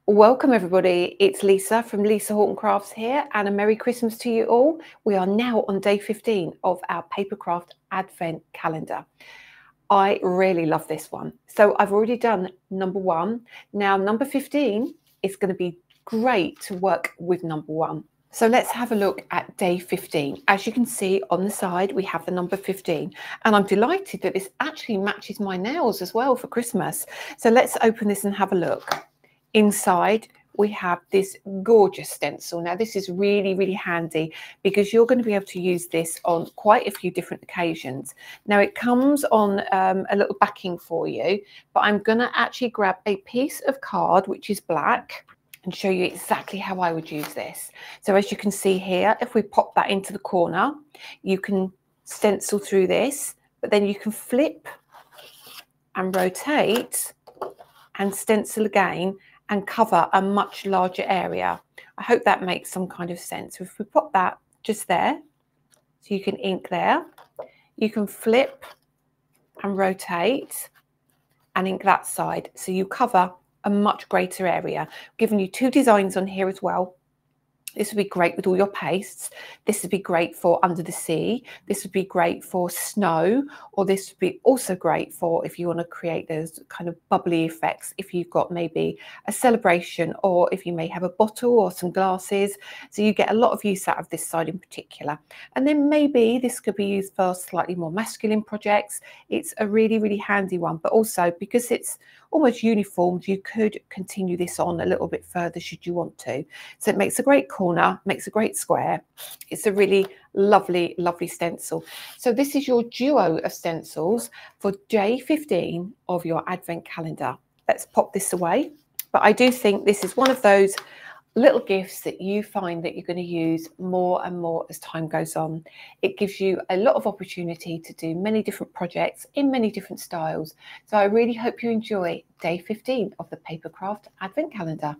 Welcome everybody, it's Lisa from Lisa Horton Crafts here, and a Merry Christmas to you all. We are now on day 15 of our Papercraft Advent calendar. I really love this one. So I've already done number 1. Now number 15 is going to be great to work with number 1. So let's have a look at day 15. As you can see on the side, we have the number 15, and I'm delighted that this actually matches my nails as well for Christmas. So let's open this and have a look. Inside, we have this gorgeous stencil. Now, this is really, really handy because you're going to be able to use this on quite a few different occasions. Now, it comes on a little backing for you, but I'm going to actually grab a piece of card, which is black, and show you exactly how I would use this. So as you can see here, if we pop that into the corner, you can stencil through this, but then you can flip and rotate and stencil again and cover a much larger area. I hope that makes some kind of sense. If we pop that just there, so you can ink there, you can flip and rotate and ink that side, so you cover a much greater area. I've given you 2 designs on here as well. This would be great with all your pastes. This would be great for under the sea. This would be great for snow, or this would be also great for if you want to create those kind of bubbly effects, if you've got maybe a celebration, or if you may have a bottle or some glasses. So you get a lot of use out of this side in particular. And then maybe this could be used for slightly more masculine projects. It's a really, really handy one, but also because it's almost uniformed, you could continue this on a little bit further should you want to. So it makes a great corner, makes a great square. It's a really lovely, lovely stencil. So this is your duo of stencils for day 15 of your Advent calendar. Let's pop this away. But I do think this is one of those little gifts that you find that you're going to use more and more as time goes on. It gives you a lot of opportunity to do many different projects in many different styles. So I really hope you enjoy day 15 of the Papercraft Advent calendar.